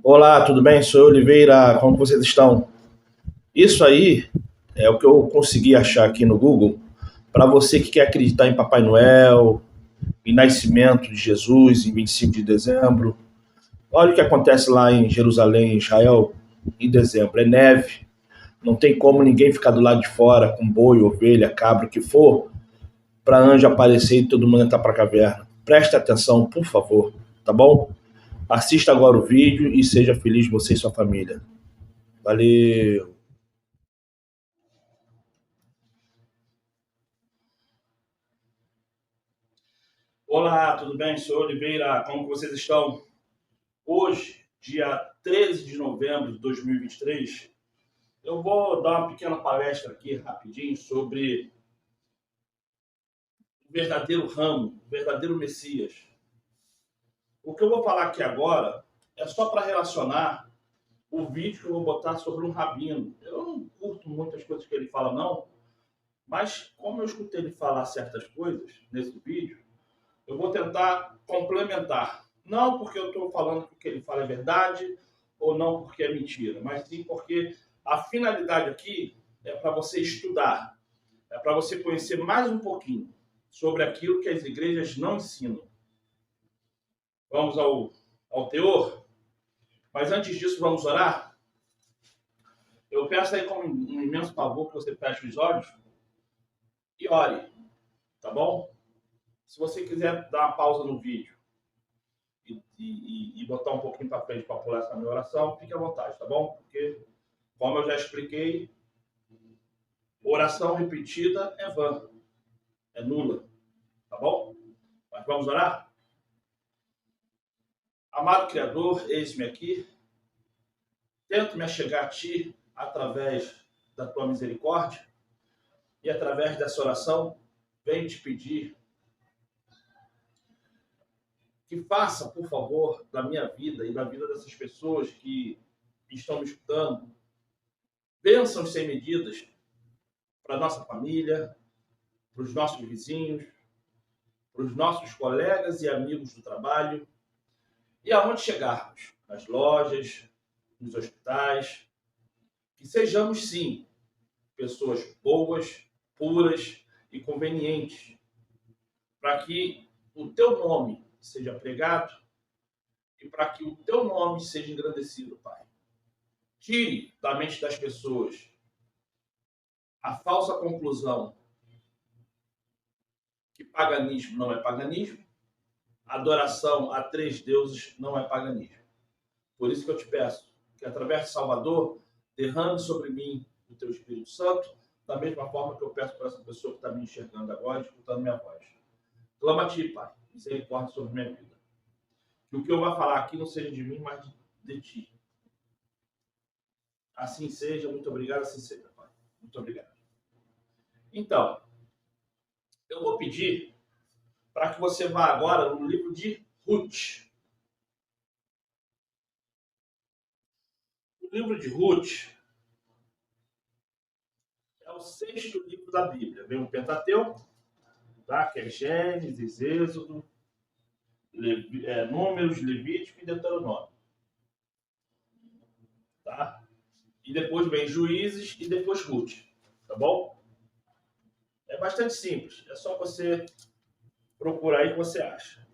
Olá, tudo bem? Sou eu, Oliveira. Como vocês estão? Isso aí é o que eu consegui achar aqui no Google para você que quer acreditar em Papai Noel, em nascimento de Jesus em 25 de dezembro. Olha o que acontece lá em Jerusalém, Israel, em dezembro. É neve. Não tem como ninguém ficar do lado de fora com boi, ovelha, cabra, o que for, para anjo aparecer e todo mundo entrar para a caverna. Preste atenção, por favor, tá bom? Assista agora o vídeo e seja feliz você e sua família. Valeu! Olá, tudo bem? Sou Oliveira. Como vocês estão? Hoje, dia 13 de novembro de 2023, eu vou dar uma pequena palestra aqui rapidinho sobre o verdadeiro ramo, o verdadeiro Messias. O que eu vou falar aqui agora é só para relacionar o vídeo que eu vou botar sobre um rabino. Eu não curto muitas coisas que ele fala, não, mas como eu escutei ele falar certas coisas nesse vídeo, eu vou tentar complementar. Não porque eu estou falando que o que ele fala é verdade, ou não porque é mentira, mas sim porque a finalidade aqui é para você estudar, é para você conhecer mais um pouquinho sobre aquilo que as igrejas não ensinam. Vamos ao teor? Mas antes disso, vamos orar? Eu peço aí com um imenso favor que você feche os olhos e ore, tá bom? Se você quiser dar uma pausa no vídeo e botar um pouquinho para frente para pular essa minha oração, fique à vontade, tá bom? Porque, como eu já expliquei, oração repetida é vã, é nula, tá bom? Mas vamos orar? Amado Criador, eis-me aqui, tento me achegar a Ti através da Tua misericórdia e através dessa oração, venho te pedir que faça, por favor, da minha vida e da vida dessas pessoas que estão me escutando, bênçãos sem medidas para a nossa família, para os nossos vizinhos, para os nossos colegas e amigos do trabalho e aonde chegarmos, nas lojas, nos hospitais, que sejamos sim pessoas boas, puras e convenientes, para que o teu nome seja pregado e para que o teu nome seja engrandecido, Pai. Tire da mente das pessoas a falsa conclusão que paganismo não é paganismo, adoração a três deuses não é paganismo. Por isso que eu te peço que, através de Salvador, derrame sobre mim o teu Espírito Santo, da mesma forma que eu peço para essa pessoa que está me enxergando agora, escutando minha voz. Clama a ti, Pai, misericórdia sobre minha vida. Que o que eu vou falar aqui não seja de mim, mas de ti. Assim seja, muito obrigado, assim seja, Pai. Muito obrigado. Então, eu vou pedir para que você vá agora no livro de Ruth. O livro de Ruth é o sexto livro da Bíblia. Vem o Pentateuco, tá? Que é Gênesis, Êxodo, Números, Levítico e Deuteronômio. Tá? E depois vem Juízes e depois Ruth. Tá bom? É bastante simples. É só você procurar aí que você acha.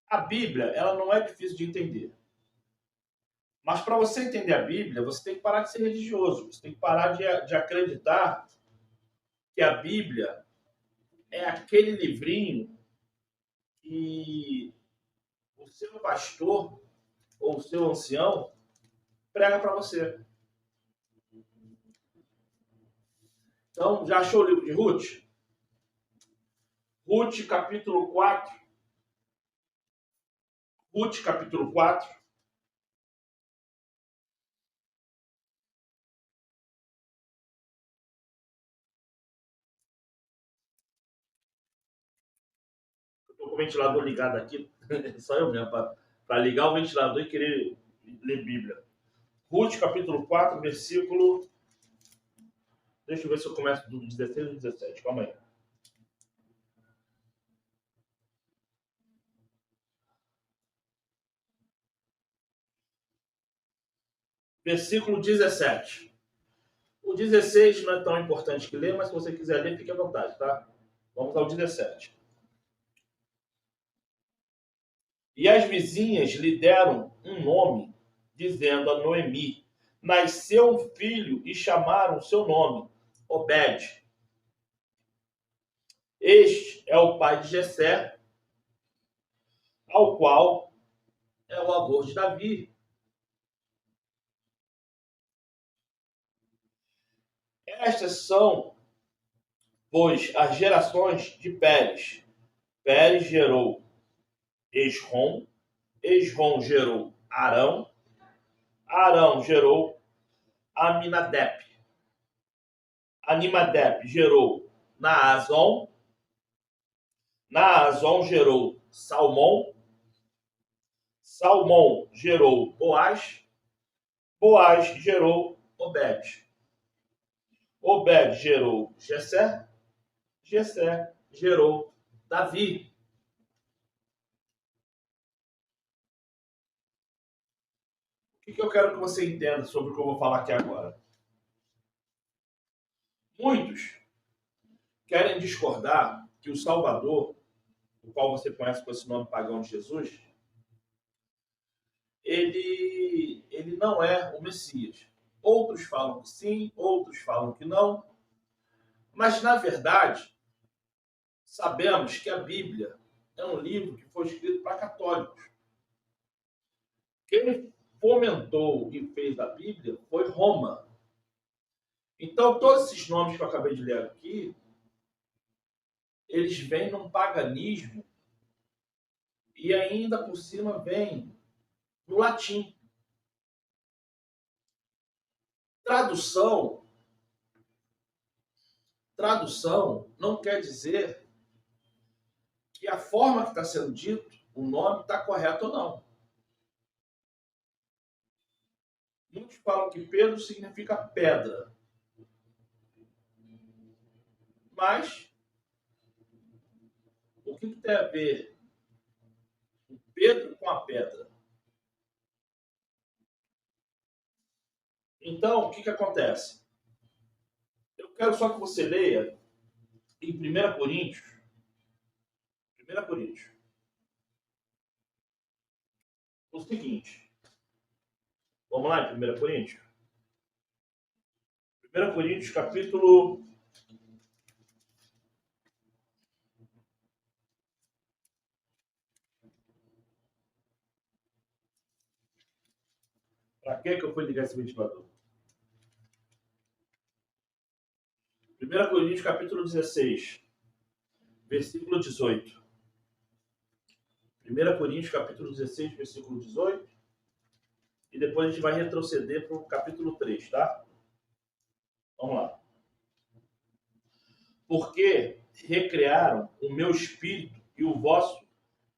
A Bíblia, ela não é difícil de entender. Mas para você entender a Bíblia, você tem que parar de ser religioso. Você tem que parar de acreditar que a Bíblia é aquele livrinho que o seu pastor ou o seu ancião prega para você. Então, já achou o livro de Ruth? Ruth, capítulo 4. Ruth, capítulo 4. Estou com o ventilador ligado aqui. Só eu mesmo, para ligar o ventilador e querer ler Bíblia. Ruth, capítulo 4, versículo... Deixa eu ver se eu começo do 16 ou 17. Calma aí. versículo 17. O 16 não é tão importante que ler, mas se você quiser ler, fique à vontade, tá? Vamos ao 17. E as vizinhas lhe deram um nome, dizendo a Noemi: nasceu um filho, e chamaram seu nome, Obed. Este é o pai de Jessé, ao qual é o avô de Davi. Estas são, pois, as gerações de Pérez. Pérez gerou Esrom, Esrom gerou Arão, Arão gerou Aminadab, Animadab gerou Naazon, Naazon gerou Salmão, Salmão gerou Boaz, Boaz gerou Obed, Obed gerou Jessé, Jessé gerou Davi. O que eu quero que você entenda sobre o que eu vou falar aqui agora? Muitos querem discordar que o Salvador, o qual você conhece com esse nome pagão de Jesus, ele não é o Messias. Outros falam que sim, outros falam que não. Mas, na verdade, sabemos que a Bíblia é um livro que foi escrito para católicos. Quem fomentou e fez a Bíblia foi Roma. Então, todos esses nomes que eu acabei de ler aqui, eles vêm num paganismo e ainda por cima vêm no latim. Tradução, tradução não quer dizer que a forma que está sendo dito, o nome está correto ou não. Muitos falam que Pedro significa pedra. Mas o que tem a ver o Pedro com a pedra? Então, o que acontece? Eu quero só que você leia em 1 Coríntios. 1 Coríntios. O seguinte. Vamos lá em 1 Coríntios? 1 Coríntios, capítulo... Para que eu fui ligar esse ventilador? 1 Coríntios, capítulo 16, versículo 18. 1 Coríntios, capítulo 16, versículo 18. E depois a gente vai retroceder para o capítulo 3, tá? Vamos lá. Porque recriaram o meu espírito e o vosso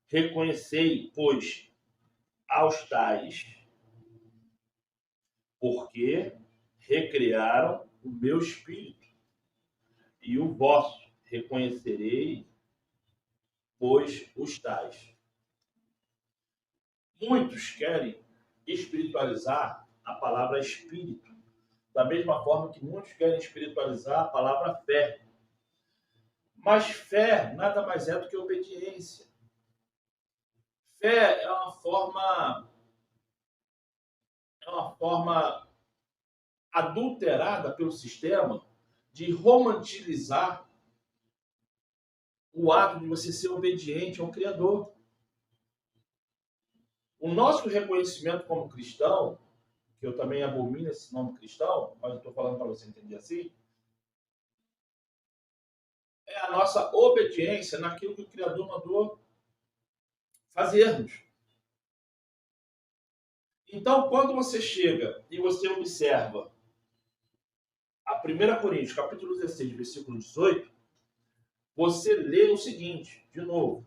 reconhecei, pois aos tais. Porque recriaram o meu espírito e o vosso reconhecerei, pois os tais. Muitos querem espiritualizar a palavra espírito, da mesma forma que muitos querem espiritualizar a palavra fé. Mas fé nada mais é do que obediência. Fé é uma forma adulterada pelo sistema de romantizar o ato de você ser obediente ao Criador. O nosso reconhecimento como cristão, que eu também abomino esse nome cristão, mas eu estou falando para você entender assim, é a nossa obediência naquilo que o Criador mandou fazermos. Então, quando você chega e você observa a 1 Coríntios, capítulo 16, versículo 18, você lê o seguinte, de novo.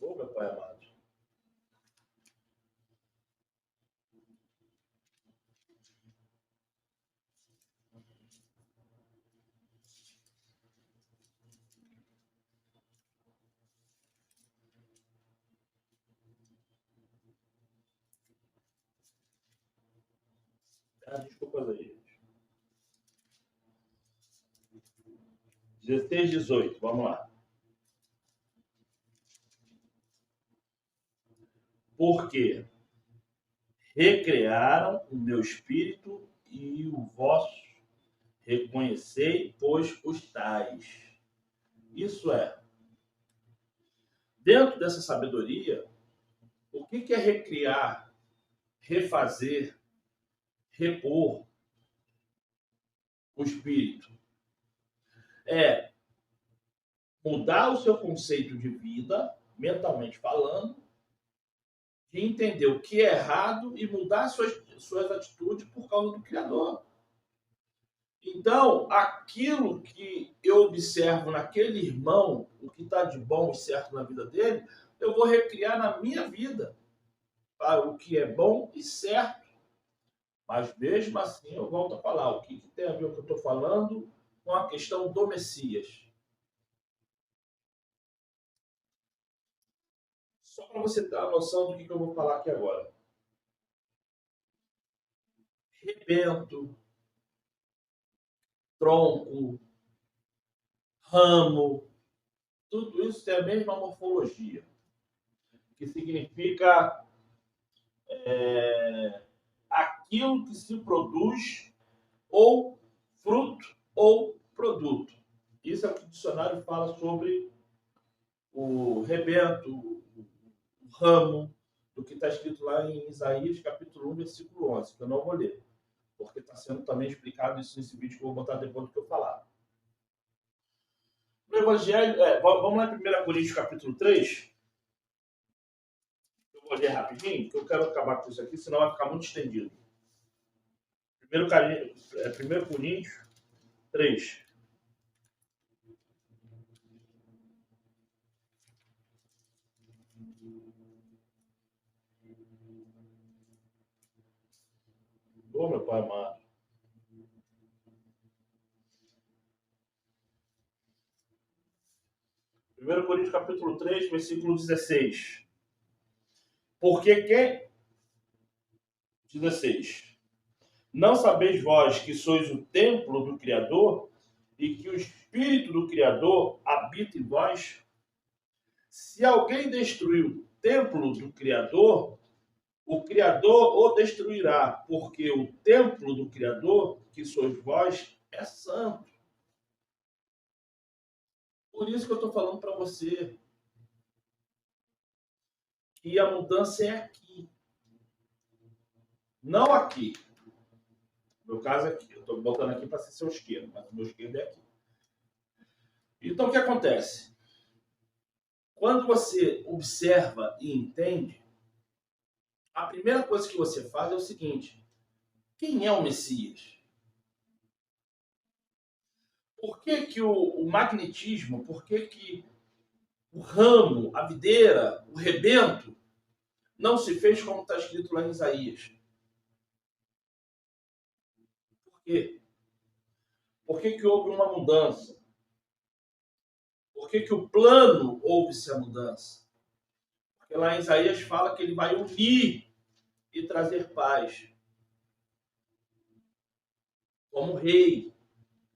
Ô, meu Pai amado. Desculpas aí, gente. 16, 18, vamos lá. Porque recrearam o meu espírito e o vosso reconhecei, pois os tais. Isso é, dentro dessa sabedoria, o que é recriar, refazer, repor o espírito? É mudar o seu conceito de vida, mentalmente falando, de entender o que é errado e mudar suas atitudes por causa do Criador. Então, aquilo que eu observo naquele irmão, o que está de bom e certo na vida dele, eu vou recriar na minha vida, para o que é bom e certo. Mas mesmo assim, eu volto a falar, o que tem a ver com o que eu estou falando com a questão do Messias? Só para você ter a noção do que eu vou falar aqui agora. Rebento, tronco, ramo, tudo isso tem a mesma morfologia, que significa aquilo que se produz ou fruto ou produto. Isso é o que o dicionário fala sobre o rebento, o ramo, do que está escrito lá em Isaías, capítulo 1, versículo 11, que eu não vou ler, porque está sendo também explicado isso nesse vídeo que eu vou botar depois do que eu falar. No Evangelho, vamos lá em 1 Coríntios, capítulo 3. Eu vou ler rapidinho, porque eu quero acabar com isso aqui, senão vai ficar muito estendido. 1 Coríntios 3. Ô, meu Pai amado. Primeiro Coríntios capítulo 3, versículo 16. Porque quem... 16. Não sabeis vós que sois o templo do Criador e que o Espírito do Criador habita em vós? Se alguém destruir o templo do Criador, o Criador o destruirá, porque o templo do Criador, que sois vós, é santo. Por isso que eu estou falando para você que a mudança é aqui, não aqui. No meu caso é aqui. Eu estou botando aqui para ser seu esquerdo, mas o meu esquerdo é aqui. Então, o que acontece? Quando você observa e entende, a primeira coisa que você faz é o seguinte: quem é o Messias? Por que que o magnetismo, por que o ramo, a videira, o rebento, não se fez como está escrito lá em Isaías? Por quê? Por que que houve uma mudança? Por que que o plano houve-se a mudança? Porque lá em Isaías fala que ele vai unir e trazer paz. Como rei,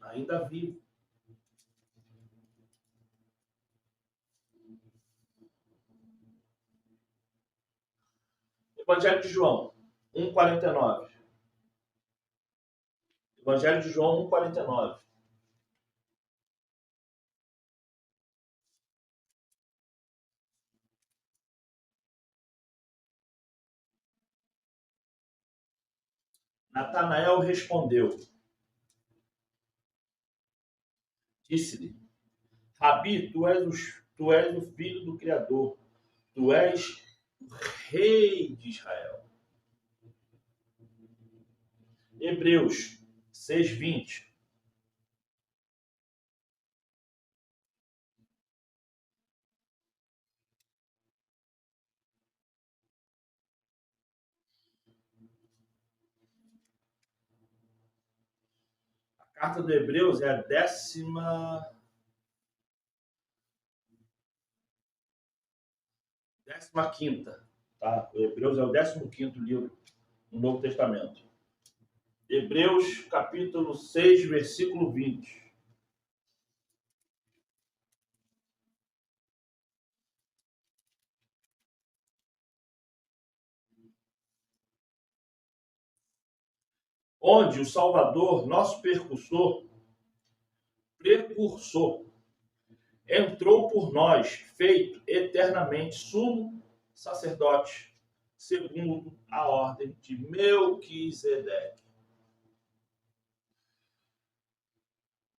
ainda vivo. Evangelho de João, 1,49. Evangelho de João 1,49. Natanael respondeu, disse-lhe: Rabi, tu és o filho do Criador, tu és o rei de Israel. Hebreus 6,20. A carta do Hebreus é a 15ª. Tá? O Hebreus é o 15º livro do Novo Testamento. Hebreus capítulo 6, versículo 20. Onde o Salvador, nosso precursor, entrou por nós, feito eternamente sumo sacerdote, segundo a ordem de Melquisedeque.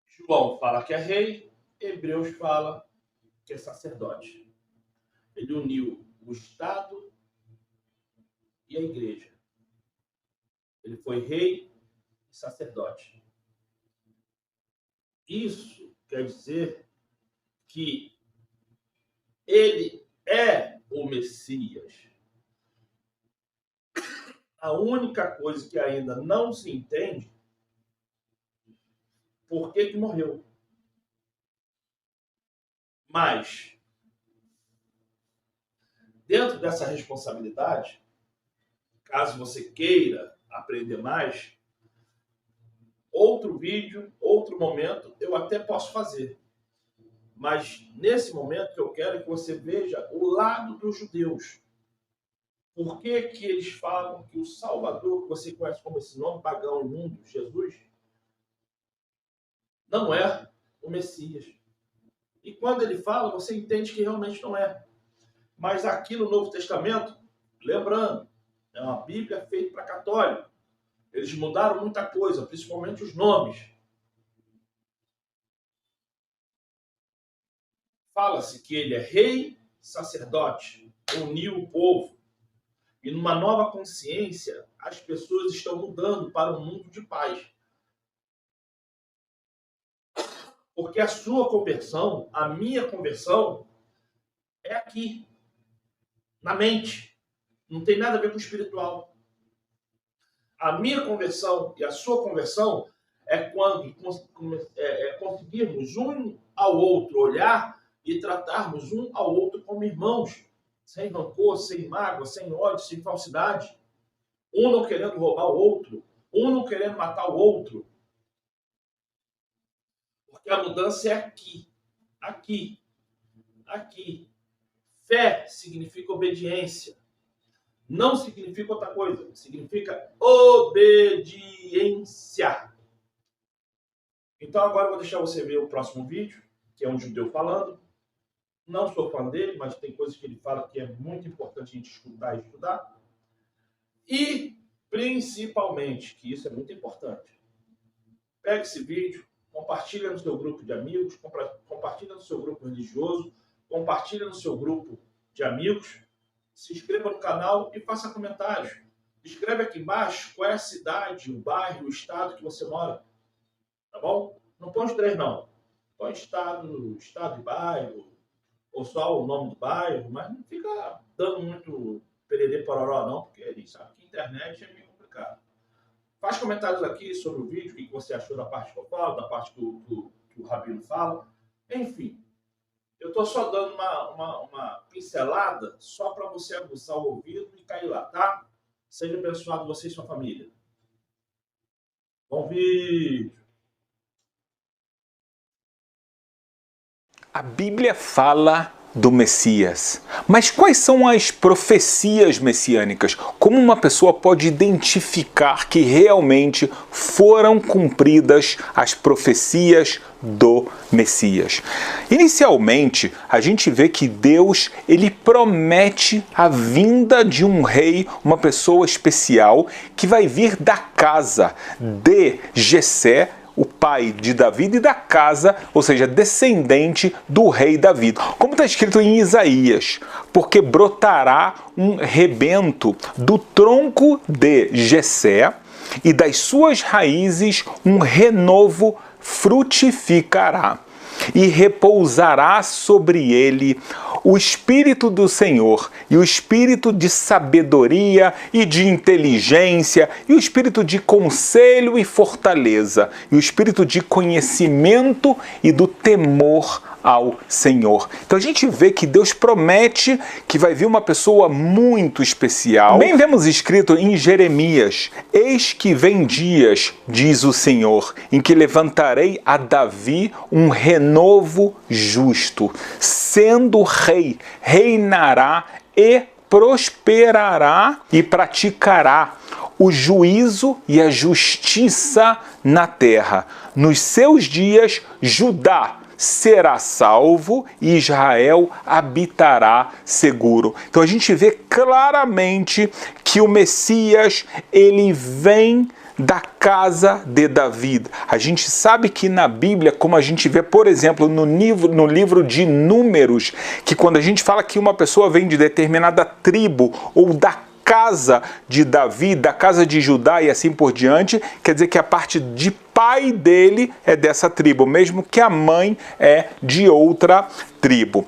João fala que é rei, Hebreus fala que é sacerdote. Ele uniu o Estado e a igreja. Ele foi rei e sacerdote. Isso quer dizer que ele é o Messias. A única coisa que ainda não se entende, por que morreu. Mas, dentro dessa responsabilidade, caso você queira aprender mais, outro vídeo, outro momento, eu até posso fazer. Mas, nesse momento, eu quero que você veja o lado dos judeus. Por que eles falam que o Salvador, que você conhece como esse nome pagão imundo, Jesus, não é o Messias? E quando ele fala, você entende que realmente não é. Mas aqui no Novo Testamento, lembrando, é uma Bíblia feita para católico. Eles mudaram muita coisa, principalmente os nomes. Fala-se que ele é rei, sacerdote, uniu o povo. E numa nova consciência, as pessoas estão mudando para um mundo de paz. Porque a sua conversão, a minha conversão, é aqui, na mente. Não tem nada a ver com o espiritual. A minha conversão e a sua conversão é quando conseguirmos um ao outro olhar e tratarmos um ao outro como irmãos, sem rancor, sem mágoa, sem ódio, sem falsidade. Um não querendo roubar o outro, um não querendo matar o outro. Porque a mudança é aqui, aqui, aqui. Fé significa obediência. Não significa outra coisa. Significa obediência. Então agora eu vou deixar você ver o próximo vídeo, que é um judeu falando. Não sou fã dele, mas tem coisas que ele fala que é muito importante a gente escutar e estudar. E, principalmente, que isso é muito importante, pega esse vídeo, compartilha no seu grupo de amigos, compartilha no seu grupo religioso, compartilha no seu grupo de amigos, se inscreva no canal e faça comentários. Escreve aqui embaixo qual é a cidade, o bairro, o estado que você mora. Tá bom? Não põe os três, não. Põe estado e bairro, ou só o nome do bairro, mas não fica dando muito pererê pororó, não, porque a gente sabe que a internet é meio complicado. Faz comentários aqui sobre o vídeo, o que você achou da parte que eu falo, da parte que o Rabino fala. Enfim, eu estou só dando uma pincelada só para você aguçar o ouvido e cair lá, tá? Seja abençoado você e sua família. Bom vídeo! A Bíblia fala do Messias, mas quais são as profecias messiânicas? Como uma pessoa pode identificar que realmente foram cumpridas as profecias do Messias? Inicialmente, a gente vê que Deus, ele promete a vinda de um rei, uma pessoa especial, que vai vir da casa de Jessé, o pai de Davi, e da casa, ou seja, descendente do rei Davi. Como está escrito em Isaías, porque brotará um rebento do tronco de Jessé e das suas raízes um renovo frutificará. E repousará sobre ele o Espírito do Senhor, e o Espírito de sabedoria e de inteligência, e o Espírito de conselho e fortaleza, e o Espírito de conhecimento e do temor ao Senhor. Então a gente vê que Deus promete que vai vir uma pessoa muito especial. Também vemos escrito em Jeremias: eis que vem dias, diz o Senhor, em que levantarei a Davi um renovo justo, sendo rei, reinará e prosperará e praticará o juízo e a justiça na terra. Nos seus dias, Judá será salvo e Israel habitará seguro. Então a gente vê claramente que o Messias, ele vem da casa de Davi. A gente sabe que na Bíblia, como a gente vê, por exemplo, no livro de Números, que quando a gente fala que uma pessoa vem de determinada tribo ou da casa de Davi, da casa de Judá e assim por diante, quer dizer que a parte de pai dele é dessa tribo, mesmo que a mãe é de outra tribo.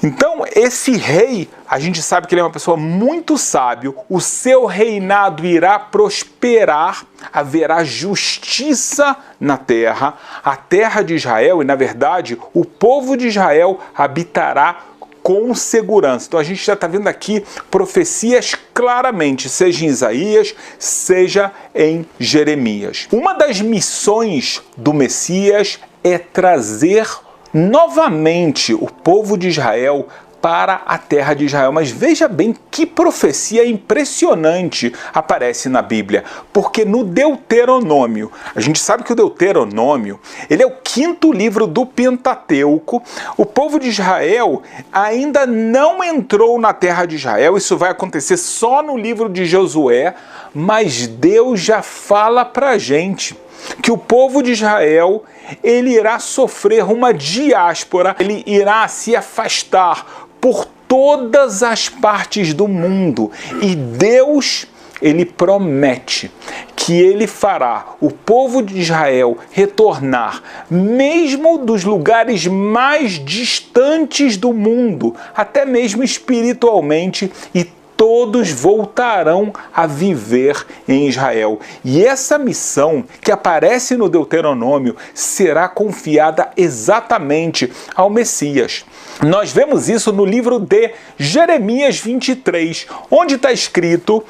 Então, esse rei, a gente sabe que ele é uma pessoa muito sábio, o seu reinado irá prosperar, haverá justiça na terra, a terra de Israel, e na verdade, o povo de Israel habitará com segurança. Então a gente já está vendo aqui profecias claramente, seja em Isaías, seja em Jeremias. Uma das missões do Messias é trazer novamente o povo de Israel para a terra de Israel. Mas veja bem que profecia impressionante aparece na Bíblia, porque no Deuteronômio, a gente sabe que o Deuteronômio, ele é o 5º livro do Pentateuco. O povo de Israel ainda não entrou na terra de Israel, isso vai acontecer só no livro de Josué, mas Deus já fala para a gente que o povo de Israel, ele irá sofrer uma diáspora, ele irá se afastar por todas as partes do mundo. E Deus, ele promete que ele fará o povo de Israel retornar, mesmo dos lugares mais distantes do mundo, até mesmo espiritualmente, e todos voltarão a viver em Israel. E essa missão que aparece no Deuteronômio será confiada exatamente ao Messias. Nós vemos isso no livro de Jeremias 23, onde está escrito: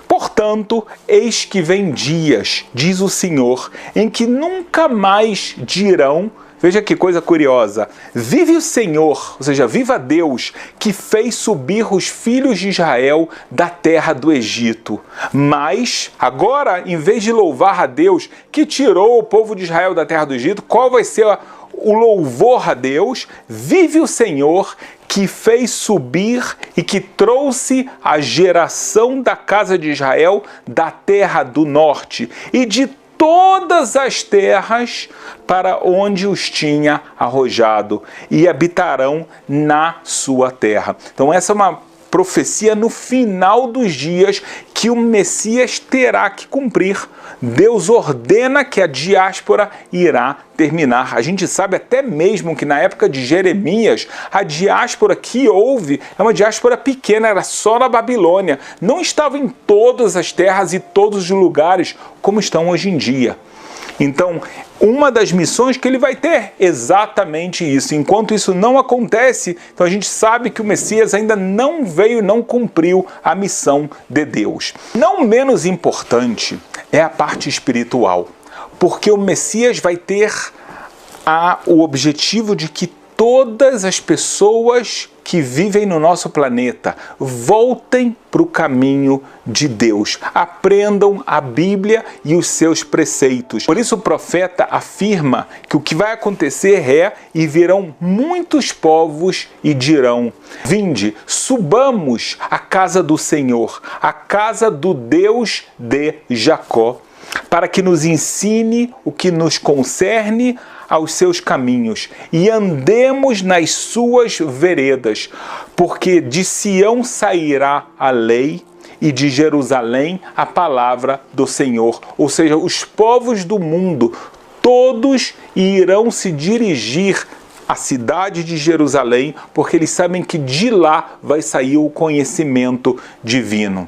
portanto, eis que vem dias, diz o Senhor, em que nunca mais dirão. Veja que coisa curiosa. Vive o Senhor, ou seja, viva Deus, que fez subir os filhos de Israel da terra do Egito. Mas, agora, em vez de louvar a Deus que tirou o povo de Israel da terra do Egito, qual vai ser o louvor a Deus? Vive o Senhor, que fez subir e que trouxe a geração da casa de Israel da terra do norte e de todas as terras para onde os tinha arrojado, e habitarão na sua terra. Então essa é uma profecia no final dos dias que o Messias terá que cumprir. Deus ordena que a diáspora irá terminar. A gente sabe até mesmo que na época de Jeremias, a diáspora que houve é uma diáspora pequena, era só na Babilônia. Não estava em todas as terras e todos os lugares como estão hoje em dia. Então, uma das missões que ele vai ter exatamente isso. Enquanto isso não acontece, então a gente sabe que o Messias ainda não veio, não cumpriu a missão de Deus. Não menos importante é a parte espiritual, porque o Messias vai ter o objetivo de que todas as pessoas que vivem no nosso planeta voltem para o caminho de Deus, aprendam a Bíblia e os seus preceitos. Por isso o profeta afirma que o que vai acontecer é: e virão muitos povos e dirão: vinde, subamos à casa do Senhor, à casa do Deus de Jacó, para que nos ensine o que nos concerne aos seus caminhos, e andemos nas suas veredas, porque de Sião sairá a lei, e de Jerusalém a palavra do Senhor. Ou seja, os povos do mundo, todos irão se dirigir a cidade de Jerusalém, porque eles sabem que de lá vai sair o conhecimento divino.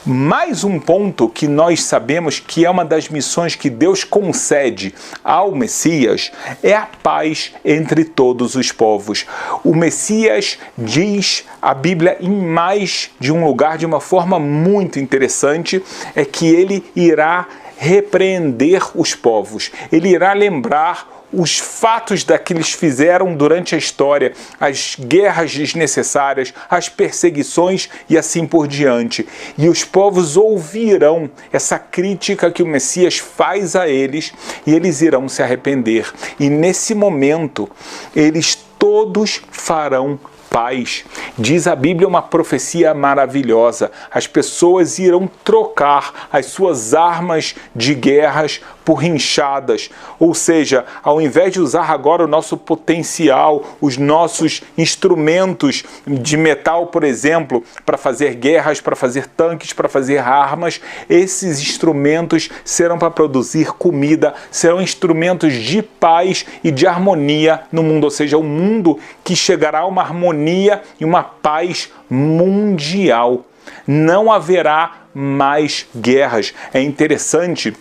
Mais um ponto que nós sabemos que é uma das missões que Deus concede ao Messias é a paz entre todos os povos. O Messias diz a Bíblia em mais de um lugar de uma forma muito interessante, é que ele irá repreender os povos, ele irá lembrar os fatos daqueles fizeram durante a história, as guerras desnecessárias, as perseguições e assim por diante. E os povos ouvirão essa crítica que o Messias faz a eles e eles irão se arrepender. E nesse momento, eles todos farão paz. Diz a Bíblia uma profecia maravilhosa. As pessoas irão trocar as suas armas de guerras por rinchadas. Ou seja, ao invés de usar agora o nosso potencial, os nossos instrumentos de metal, por exemplo, para fazer guerras, para fazer tanques, para fazer armas, esses instrumentos serão para produzir comida, serão instrumentos de paz e de harmonia no mundo. Ou seja, um mundo que chegará a uma harmonia e uma paz mundial. Não haverá mais guerras. É interessante,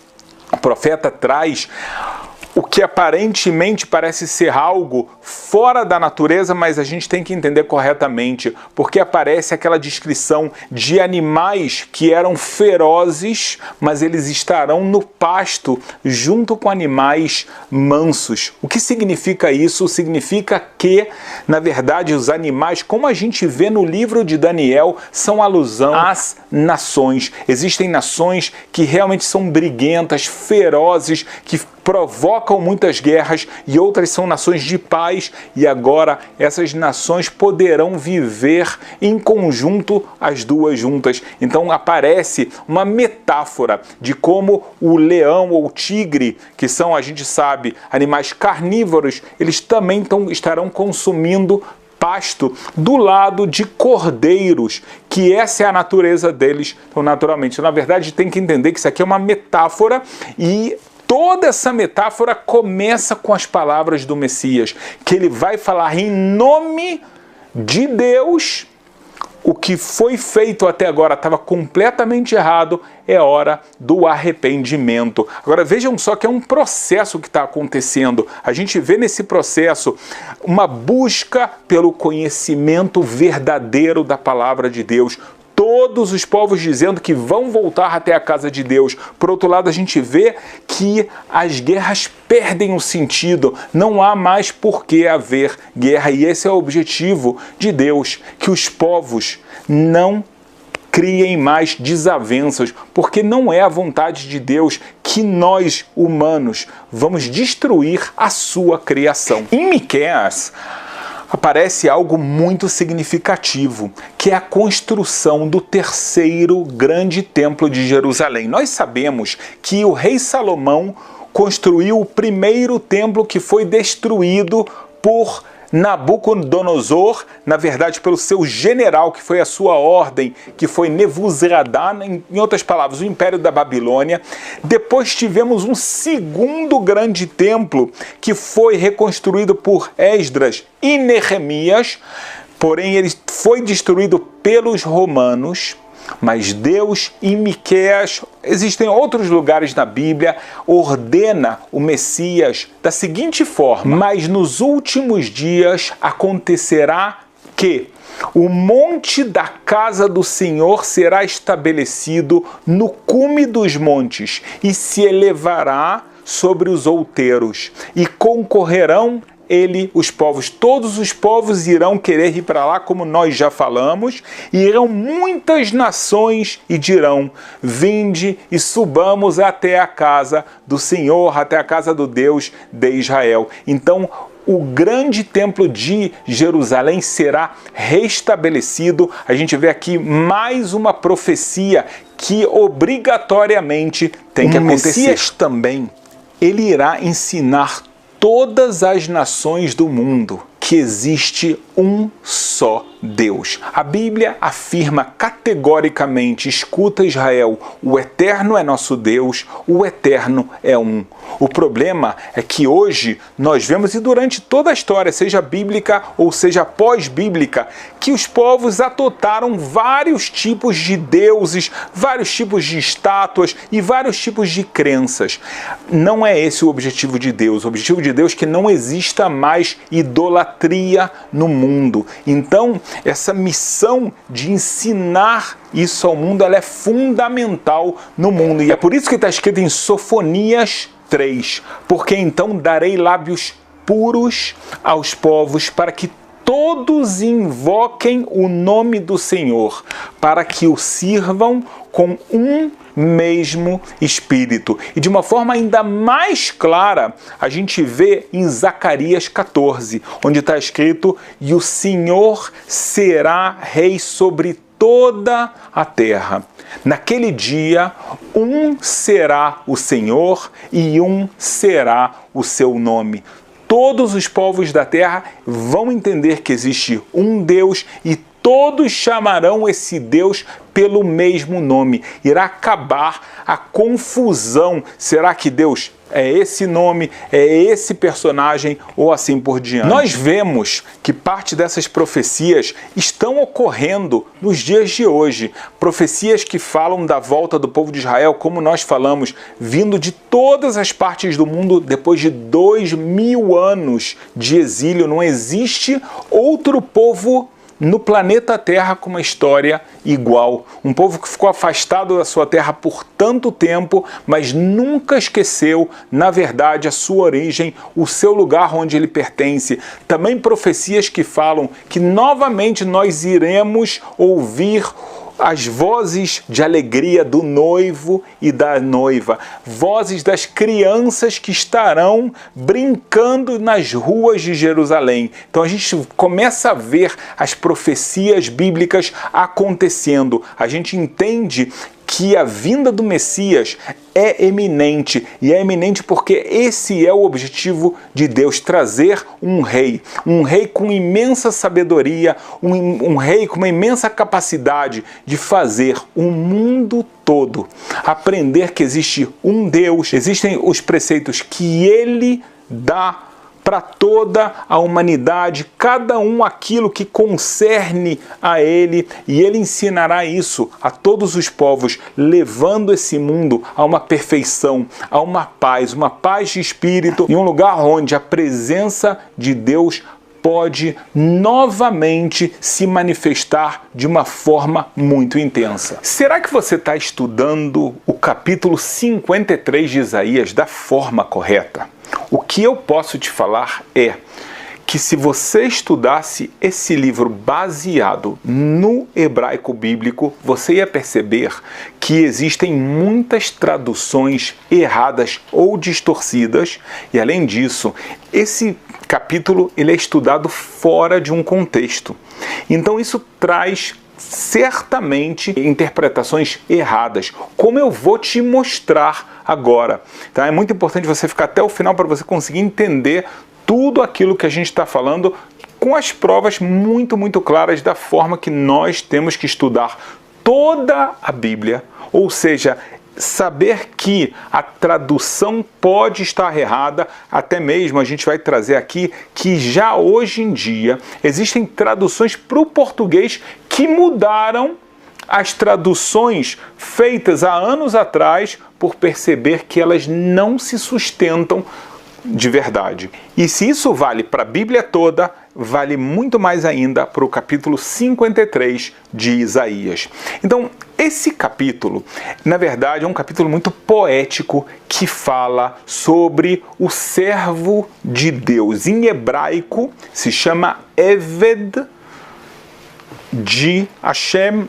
o profeta traz o que aparentemente parece ser algo fora da natureza, mas a gente tem que entender corretamente, porque aparece aquela descrição de animais que eram ferozes, mas eles estarão no pasto junto com animais mansos. O que significa isso? Significa que, na verdade, os animais, como a gente vê no livro de Daniel, são alusão às nações. Existem nações que realmente são briguentas, ferozes, que provocam muitas guerras, e outras são nações de paz, e agora essas nações poderão viver em conjunto, as duas juntas. Então aparece uma metáfora de como o leão ou o tigre, que são, a gente sabe, animais carnívoros, eles também estarão consumindo pasto do lado de cordeiros, que essa é a natureza deles. Então, naturalmente, na verdade, tem que entender que isso aqui é uma metáfora, e toda essa metáfora começa com as palavras do Messias, que ele vai falar em nome de Deus. O que foi feito até agora estava completamente errado, é hora do arrependimento. Agora vejam só que é um processo que está acontecendo. A gente vê nesse processo uma busca pelo conhecimento verdadeiro da palavra de Deus. Todos os povos dizendo que vão voltar até a casa de Deus. Por outro lado, a gente vê que as guerras perdem o sentido. Não há mais por que haver guerra. E esse é o objetivo de Deus, que os povos não criem mais desavenças, porque não é a vontade de Deus que nós, humanos, vamos destruir a sua criação. Em Miqueias aparece algo muito significativo, que é a construção do terceiro grande templo de Jerusalém. Nós sabemos que o rei Salomão construiu o primeiro templo, que foi destruído por Nabucodonosor, na verdade pelo seu general, que foi a sua ordem, que foi Nebuzaradan, em outras palavras, o Império da Babilônia. Depois tivemos um segundo grande templo, que foi reconstruído por Esdras e Neemias, porém ele foi destruído pelos romanos. Mas Deus, em Miqueias, existem outros lugares na Bíblia, ordena o Messias da seguinte forma: mas nos últimos dias acontecerá que o monte da casa do Senhor será estabelecido no cume dos montes e se elevará sobre os outeiros, e concorrerão os povos, todos os povos irão querer ir para lá, como nós já falamos, e irão muitas nações e dirão: vinde e subamos até a casa do Senhor, até a casa do Deus de Israel. Então, o grande templo de Jerusalém será restabelecido. A gente vê aqui mais uma profecia que obrigatoriamente tem que acontecer. O Messias também, ele irá ensinar todas as nações do mundo que existe um só Deus. A Bíblia afirma categoricamente: escuta, Israel, o Eterno é nosso Deus, o Eterno é um. O problema é que hoje nós vemos, e durante toda a história, seja bíblica ou seja pós-bíblica, que os povos adotaram vários tipos de deuses, vários tipos de estátuas e vários tipos de crenças. Não é esse o objetivo de Deus. O objetivo de Deus é que não exista mais idolatria no mundo. Então, essa missão de ensinar isso ao mundo, ela é fundamental no mundo. E é por isso que está escrito em Sofonias 3. Porque então darei lábios puros aos povos, para que todos invoquem o nome do Senhor, para que o sirvam com um mesmo espírito. E de uma forma ainda mais clara, a gente vê em Zacarias 14, onde está escrito: e o Senhor será rei sobre toda a terra. Naquele dia, um será o Senhor e um será o seu nome. Todos os povos da terra vão entender que existe um Deus e todos chamarão esse Deus pelo mesmo nome. Irá acabar a confusão. Será que Deus é esse nome, é esse personagem ou assim por diante? Nós vemos que parte dessas profecias estão ocorrendo nos dias de hoje. Profecias que falam da volta do povo de Israel, como nós falamos, vindo de todas as partes do mundo depois de 2000 anos de exílio. Não existe outro povo no planeta Terra com uma história igual. Um povo que ficou afastado da sua terra por tanto tempo, mas nunca esqueceu, na verdade, a sua origem, o seu lugar onde ele pertence. Também profecias que falam que novamente nós iremos ouvir as vozes de alegria do noivo e da noiva, vozes das crianças que estarão brincando nas ruas de Jerusalém. Então a gente começa a ver as profecias bíblicas acontecendo. A gente entende que a vinda do Messias é eminente, e é eminente porque esse é o objetivo de Deus: trazer um rei com imensa sabedoria, um rei com uma imensa capacidade de fazer o mundo todo aprender que existe um Deus, existem os preceitos que Ele dá para toda a humanidade, cada um aquilo que concerne a Ele, e Ele ensinará isso a todos os povos, levando esse mundo a uma perfeição, a uma paz de espírito, em um lugar onde a presença de Deus pode novamente se manifestar de uma forma muito intensa. Será que você está estudando o capítulo 53 de Isaías da forma correta? O que eu posso te falar é que se você estudasse esse livro baseado no hebraico bíblico, você ia perceber que existem muitas traduções erradas ou distorcidas, e além disso, esse capítulo ele é estudado fora de um contexto. Então isso traz certamente interpretações erradas, como eu vou te mostrar agora. Tá? É muito importante você ficar até o final para você conseguir entender tudo aquilo que a gente está falando, com as provas muito claras da forma que nós temos que estudar toda a Bíblia, ou seja, saber que a tradução pode estar errada. Até mesmo a gente vai trazer aqui que já hoje em dia existem traduções para o português que mudaram as traduções feitas há anos atrás por perceber que elas não se sustentam de verdade. E se isso vale para a Bíblia toda, vale muito mais ainda para o capítulo 53 de Isaías. Então, esse capítulo, na verdade, é um capítulo muito poético que fala sobre o servo de Deus. Em hebraico, se chama Eved de Hashem,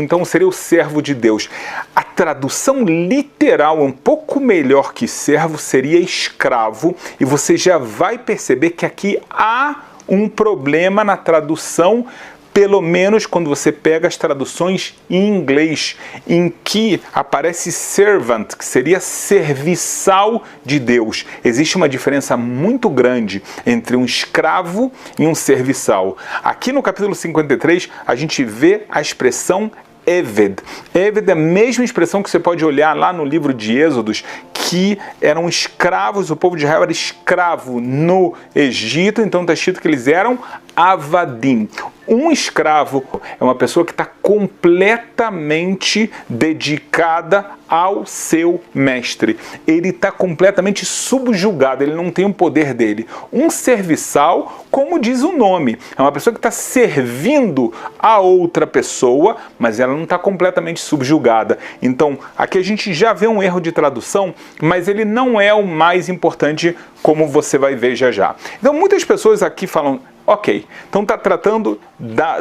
então seria o servo de Deus. A tradução literal, um pouco melhor que servo, seria escravo, e você já vai perceber que aqui há um problema na tradução pelo menos quando você pega as traduções em inglês, em que aparece servant, que seria serviçal de Deus. Existe uma diferença muito grande entre um escravo e um serviçal. Aqui no capítulo 53, a gente vê a expressão Eved. Eved é a mesma expressão que você pode olhar lá no livro de Êxodos, que eram escravos, o povo de Israel era escravo no Egito, então está escrito que eles eram avadim. Um escravo é uma pessoa que está completamente dedicada ao seu mestre. Ele está completamente subjugado, ele não tem o poder dele. Um serviçal, como diz o nome, é uma pessoa que está servindo a outra pessoa, mas ela não está completamente subjugada. Então, aqui a gente já vê um erro de tradução, mas ele não é o mais importante, como você vai ver já já. Então, muitas pessoas aqui falam, ok, então está tratando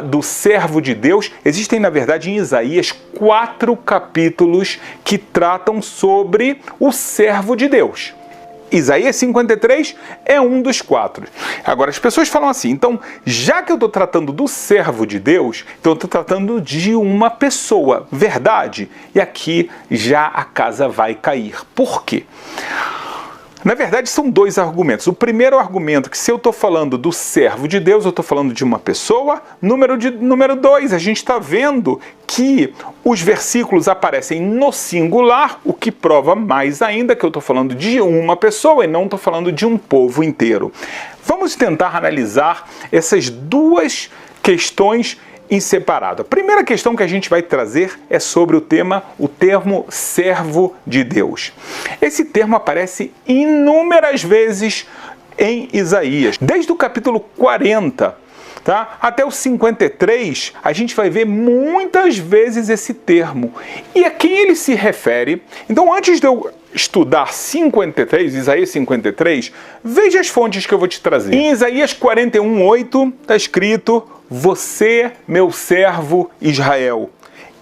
do servo de Deus. Existem, na verdade, em Isaías 4 capítulos que tratam sobre o servo de Deus. Isaías 53 é um dos 4. Agora, as pessoas falam assim, então, já que eu estou tratando do servo de Deus, então eu estou tratando de uma pessoa, verdade? E aqui já a casa vai cair. Por quê? Na verdade, são dois argumentos. O primeiro argumento, que se eu estou falando do servo de Deus, eu estou falando de uma pessoa. Número 2, a gente está vendo que os versículos aparecem no singular, o que prova mais ainda que eu estou falando de uma pessoa e não estou falando de um povo inteiro. Vamos tentar analisar essas duas questões em separado. A primeira questão que a gente vai trazer é sobre o termo servo de Deus. Esse termo aparece inúmeras vezes em Isaías. Desde o capítulo 40, tá? Até o 53, a gente vai ver muitas vezes esse termo. E a quem ele se refere? Então, antes de eu estudar 53, Isaías 53, veja as fontes que eu vou te trazer. Em Isaías 41:8 está escrito: você, meu servo Israel.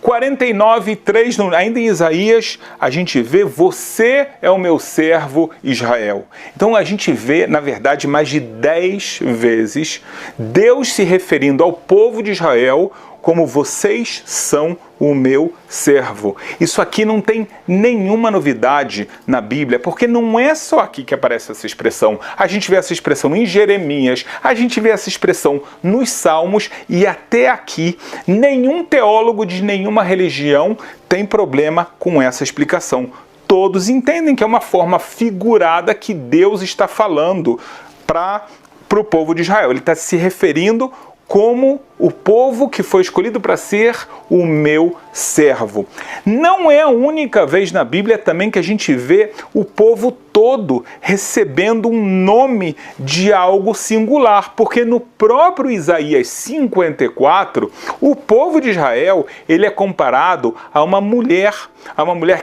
49:3, ainda em Isaías, a gente vê: você é o meu servo Israel. Então a gente vê, na verdade, mais de 10 vezes Deus se referindo ao povo de Israel como: vocês são o meu servo. Isso aqui não tem nenhuma novidade na Bíblia, porque não é só aqui que aparece essa expressão. A gente vê essa expressão em Jeremias, a gente vê essa expressão nos Salmos, e até aqui nenhum teólogo de nenhuma religião tem problema com essa explicação. Todos entendem que é uma forma figurada que Deus está falando para o povo de Israel. Ele está se referindo como o povo que foi escolhido para ser o meu servo. Não é a única vez na Bíblia também que a gente vê o povo todo recebendo um nome de algo singular, porque no próprio Isaías 54, o povo de Israel, ele é comparado a uma mulher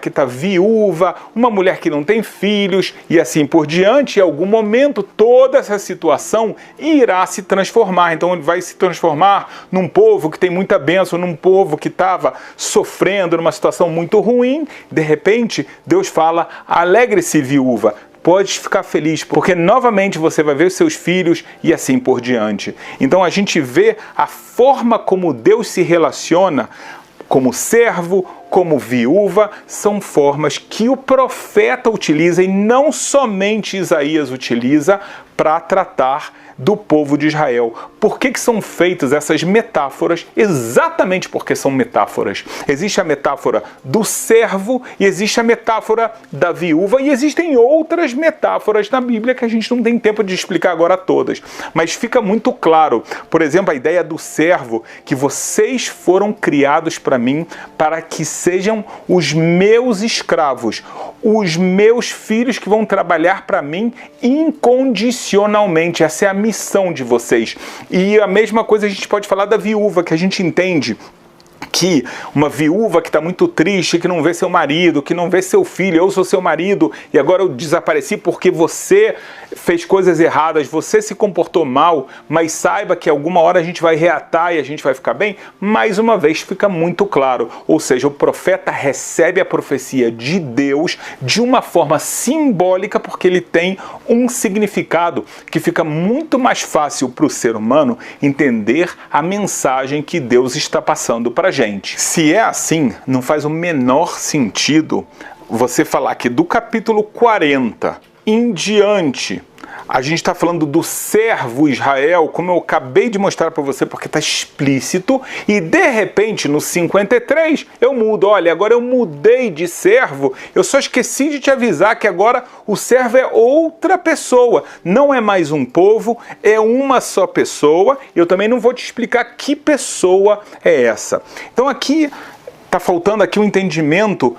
que está viúva, uma mulher que não tem filhos, e assim por diante. Em algum momento, toda essa situação irá se transformar. Então, ele vai se transformar num povo que tem muita bênção, num povo que estava sofrendo numa situação muito ruim. De repente, Deus fala: alegre-se, viúva, pode ficar feliz, porque novamente você vai ver os seus filhos, e assim por diante. Então a gente vê a forma como Deus se relaciona como servo, como viúva, são formas que o profeta utiliza, e não somente Isaías utiliza, para tratar do povo de Israel. Por que são feitas essas metáforas? Exatamente porque são metáforas. Existe a metáfora do servo e existe a metáfora da viúva, e existem outras metáforas na Bíblia que a gente não tem tempo de explicar agora todas. Mas fica muito claro, por exemplo, a ideia do servo, que vocês foram criados para mim, para que sejam os meus escravos, os meus filhos que vão trabalhar para mim incondicionalmente. Essa é a missão de vocês. E a mesma coisa a gente pode falar da viúva, que a gente entende que uma viúva que está muito triste, que não vê seu marido, que não vê seu filho, eu sou seu marido e agora eu desapareci porque você fez coisas erradas, você se comportou mal, mas saiba que alguma hora a gente vai reatar e a gente vai ficar bem, mais uma vez fica muito claro, ou seja, o profeta recebe a profecia de Deus de uma forma simbólica porque ele tem um significado que fica muito mais fácil para o ser humano entender a mensagem que Deus está passando para a gente. Se é assim, não faz o menor sentido você falar que do capítulo 40 em diante a gente está falando do servo Israel, como eu acabei de mostrar para você, porque está explícito, e de repente no 53 eu mudo. Olha, agora eu mudei de servo, eu só esqueci de te avisar que agora o servo é outra pessoa, não é mais um povo, é uma só pessoa. Eu também não vou te explicar que pessoa é essa. Então aqui está faltando aqui um entendimento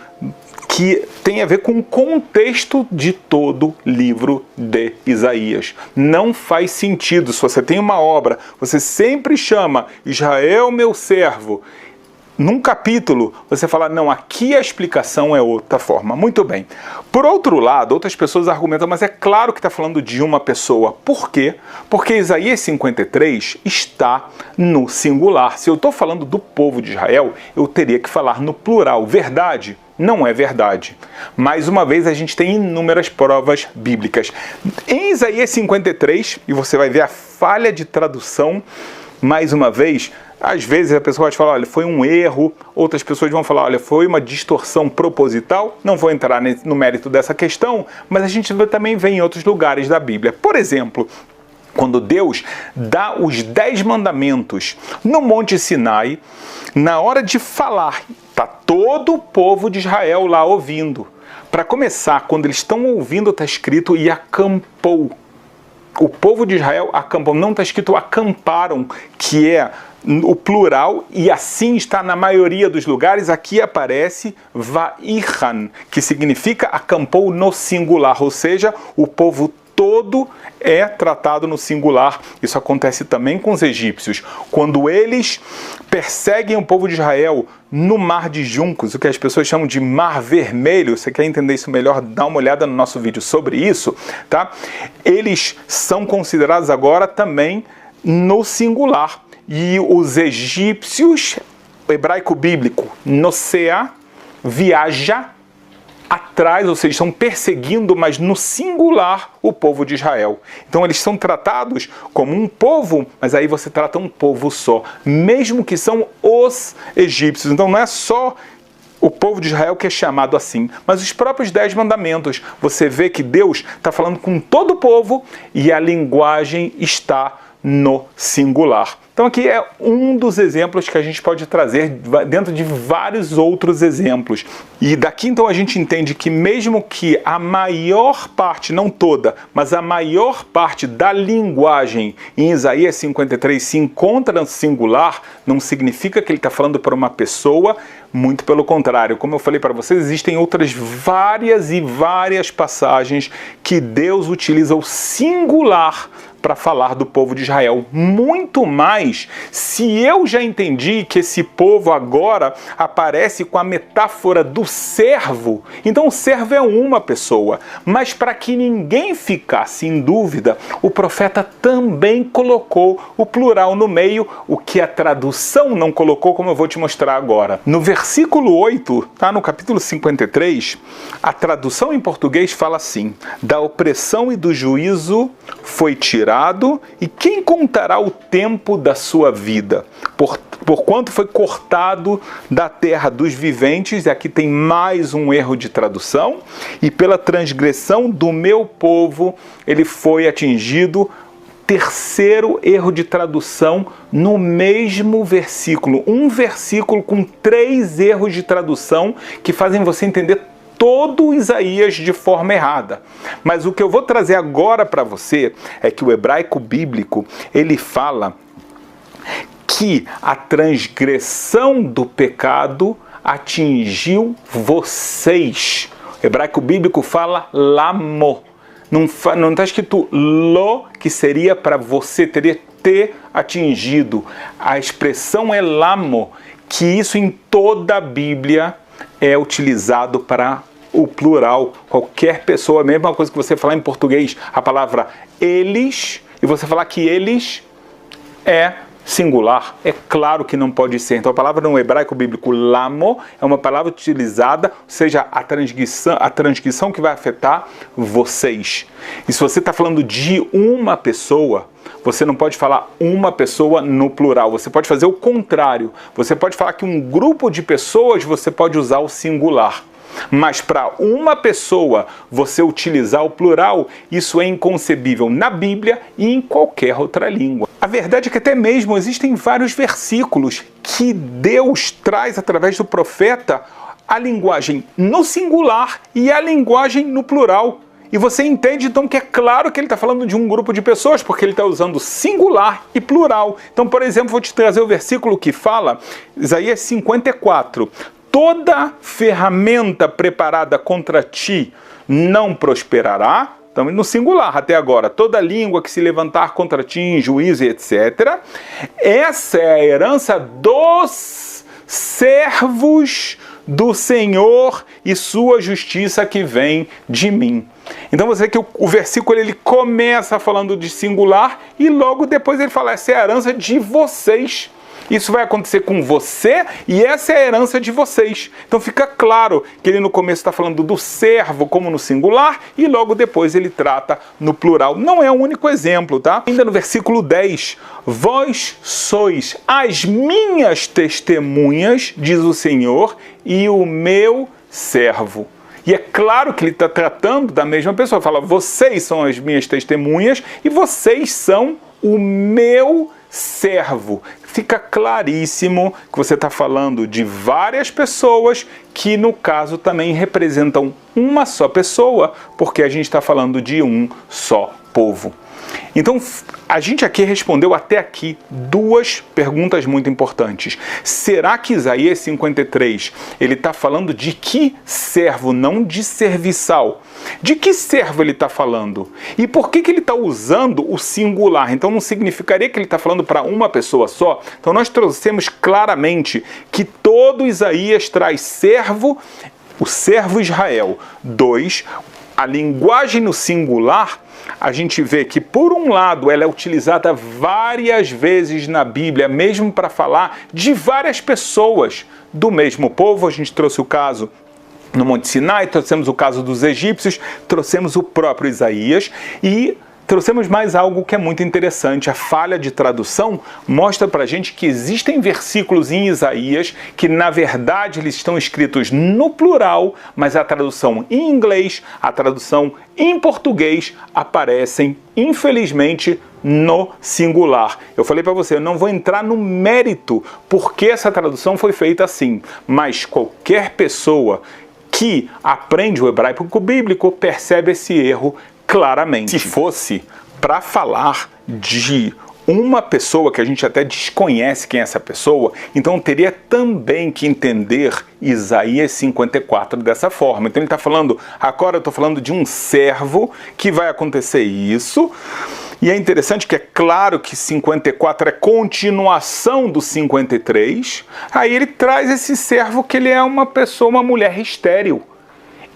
que tem a ver com o contexto de todo o livro de Isaías. Não faz sentido, se você tem uma obra, você sempre chama Israel meu servo, num capítulo você fala, não, aqui a explicação é outra forma. Muito bem. Por outro lado, outras pessoas argumentam, mas é claro que está falando de uma pessoa. Por quê? Porque Isaías 53 está no singular. Se eu estou falando do povo de Israel, eu teria que falar no plural. Verdade? Não é verdade. Mais uma vez, a gente tem inúmeras provas bíblicas. Em Isaías 53, e você vai ver a falha de tradução, mais uma vez, às vezes a pessoa pode falar, olha, foi um erro, outras pessoas vão falar, olha, foi uma distorção proposital. Não vou entrar no mérito dessa questão, mas a gente também vê em outros lugares da Bíblia. Por exemplo, quando Deus dá os 10 mandamentos no Monte Sinai, na hora de falar, está todo o povo de Israel lá ouvindo. Para começar, quando eles estão ouvindo, está escrito e acampou. O povo de Israel acampou, não está escrito acamparam, que é o plural, e assim está na maioria dos lugares. Aqui aparece Vaichan, que significa acampou no singular, ou seja, o povo todo é tratado no singular. Isso acontece também com os egípcios. Quando eles perseguem o povo de Israel no Mar de Juncos, o que as pessoas chamam de Mar Vermelho, você quer entender isso melhor, dá uma olhada no nosso vídeo sobre isso, tá? Eles são considerados agora também no singular. E os egípcios, o hebraico bíblico, Nosea, viaja atrás, ou seja, estão perseguindo, mas no singular, o povo de Israel. Então eles são tratados como um povo, mas aí você trata um povo só, mesmo que são os egípcios. Então não é só o povo de Israel que é chamado assim, mas os próprios 10 mandamentos. Você vê que Deus está falando com todo o povo e a linguagem está no singular. Então aqui é um dos exemplos que a gente pode trazer dentro de vários outros exemplos. E daqui então a gente entende que mesmo que a maior parte, não toda, mas a maior parte da linguagem em Isaías 53 se encontra no singular, não significa que ele está falando para uma pessoa, muito pelo contrário. Como eu falei para vocês, existem outras várias passagens que Deus utiliza o singular para falar do povo de Israel. Muito mais se eu já entendi que esse povo agora aparece com a metáfora do servo. Então o servo é uma pessoa, mas para que ninguém ficasse em dúvida, o profeta também colocou o plural no meio, o que a tradução não colocou, como eu vou te mostrar agora. No versículo 8, tá, no capítulo 53, a tradução em português fala assim: da opressão e do juízo foi tirado, e quem contará o tempo da sua vida? Porquanto foi cortado da terra dos viventes, e aqui tem mais um erro de tradução, e pela transgressão do meu povo ele foi atingido. Terceiro erro de tradução no mesmo versículo. Um versículo com 3 erros de tradução que fazem você entender todo Isaías de forma errada. Mas o que eu vou trazer agora para você é que o hebraico bíblico, ele fala que a transgressão do pecado atingiu vocês. O hebraico bíblico fala lamo. Não está escrito lo, que seria para você, teria ter atingido. A expressão é lamo, que isso em toda a Bíblia é utilizado para o plural. Qualquer pessoa, a mesma coisa que você falar em português, a palavra eles, e você falar que eles é singular, é claro que não pode ser. Então a palavra no hebraico bíblico lamo é uma palavra utilizada, ou seja, a transcrição que vai afetar vocês. E se você está falando de uma pessoa, você não pode falar uma pessoa no plural, você pode fazer o contrário. Você pode falar que um grupo de pessoas, você pode usar o singular. Mas para uma pessoa você utilizar o plural, isso é inconcebível na Bíblia e em qualquer outra língua. A verdade é que até mesmo existem vários versículos que Deus traz através do profeta a linguagem no singular e a linguagem no plural. E você entende então que é claro que ele está falando de um grupo de pessoas, porque ele está usando singular e plural. Então, por exemplo, vou te trazer o versículo que fala, Isaías 54. Toda ferramenta preparada contra ti não prosperará. Estamos no singular até agora. Toda língua que se levantar contra ti em juízo e etc. Essa é a herança dos servos do Senhor e sua justiça que vem de mim. Então você vê que o versículo ele começa falando de singular e logo depois ele fala, essa é a herança de vocês. Isso vai acontecer com você e essa é a herança de vocês. Então fica claro que ele no começo está falando do servo como no singular e logo depois ele trata no plural. Não é o único exemplo, tá? Ainda no versículo 10, vós sois as minhas testemunhas, diz o Senhor, e o meu servo. E é claro que ele está tratando da mesma pessoa. Fala, vocês são as minhas testemunhas e vocês são o meu servo. Fica claríssimo que você está falando de várias pessoas que, no caso, também representam uma só pessoa, porque a gente está falando de um só povo. Então, a gente aqui respondeu até aqui duas perguntas muito importantes. Será que Isaías 53, ele está falando de que servo, não de serviçal? De que servo ele está falando? E por que ele está usando o singular? Então não significaria que ele está falando para uma pessoa só? Então nós trouxemos claramente que todo Isaías traz servo, o servo Israel. 2, a linguagem no singular, a gente vê que, por um lado, ela é utilizada várias vezes na Bíblia, mesmo para falar de várias pessoas do mesmo povo. A gente trouxe o caso no Monte Sinai, trouxemos o caso dos egípcios, trouxemos o próprio Isaías e trouxemos mais algo que é muito interessante. A falha de tradução mostra pra gente que existem versículos em Isaías que, na verdade, eles estão escritos no plural, mas a tradução em inglês, a tradução em português aparecem, infelizmente, no singular. Eu falei para você, eu não vou entrar no mérito porque essa tradução foi feita assim, mas qualquer pessoa que aprende o hebraico bíblico percebe esse erro claramente. Se fosse para falar de uma pessoa que a gente até desconhece quem é essa pessoa, então teria também que entender Isaías 54 dessa forma. Então ele está falando, agora eu estou falando de um servo que vai acontecer isso. E é interessante que é claro que 54 é continuação do 53. Aí ele traz esse servo que ele é uma pessoa, uma mulher estéril.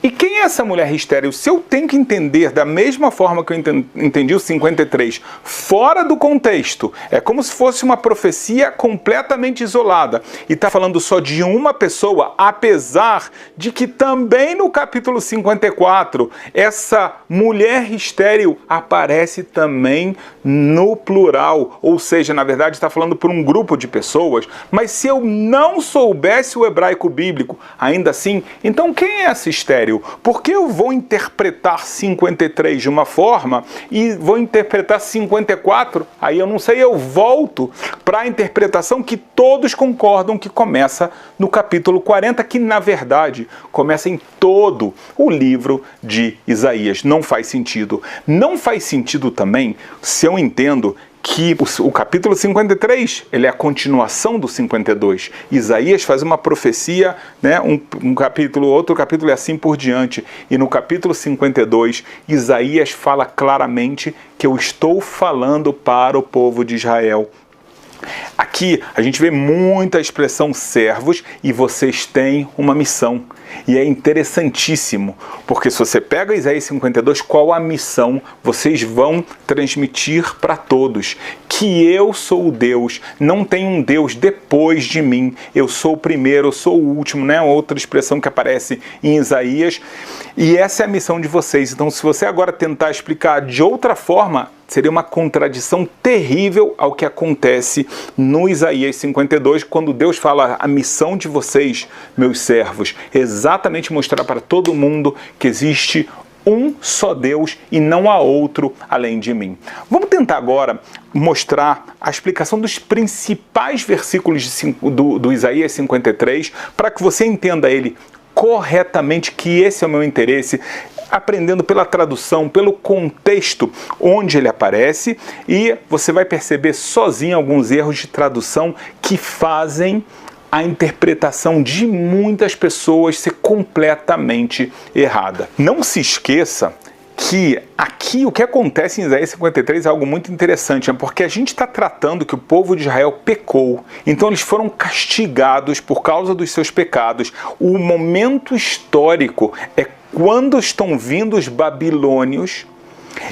E quem é essa mulher estéril? Se eu tenho que entender da mesma forma que eu entendi o 53, fora do contexto, é como se fosse uma profecia completamente isolada, e está falando só de uma pessoa, apesar de que também no capítulo 54, essa mulher estéril aparece também no plural, ou seja, na verdade está falando por um grupo de pessoas, mas se eu não soubesse o hebraico bíblico, ainda assim, então quem é essa estéril? Porque eu vou interpretar 53 de uma forma e vou interpretar 54, aí eu não sei, eu volto para a interpretação que todos concordam que começa no capítulo 40, que na verdade começa em todo o livro de Isaías. Não faz sentido. Não faz sentido também se eu entendo que o capítulo 53, ele é a continuação do 52. Isaías faz uma profecia, né, um capítulo, outro capítulo e assim por diante. E no capítulo 52, Isaías fala claramente que eu estou falando para o povo de Israel. Aqui a gente vê muita expressão servos e vocês têm uma missão. E é interessantíssimo, porque se você pega Isaías 52, qual a missão? Vocês vão transmitir para todos que eu sou o Deus, não tem um Deus depois de mim, eu sou o primeiro, eu sou o último, né? Outra expressão que aparece em Isaías, e essa é a missão de vocês. Então, se você agora tentar explicar de outra forma, seria uma contradição terrível ao que acontece no Isaías 52, quando Deus fala a missão de vocês, meus servos, exatamente mostrar para todo mundo que existe um só Deus e não há outro além de mim. Vamos tentar agora mostrar a explicação dos principais versículos do Isaías 53, para que você entenda ele corretamente, que esse é o meu interesse, aprendendo pela tradução, pelo contexto onde ele aparece, e você vai perceber sozinho alguns erros de tradução que fazem a interpretação de muitas pessoas ser completamente errada. Não se esqueça que aqui o que acontece em Isaías 53 é algo muito interessante, porque a gente está tratando que o povo de Israel pecou, então eles foram castigados por causa dos seus pecados. O momento histórico é quando estão vindo os babilônios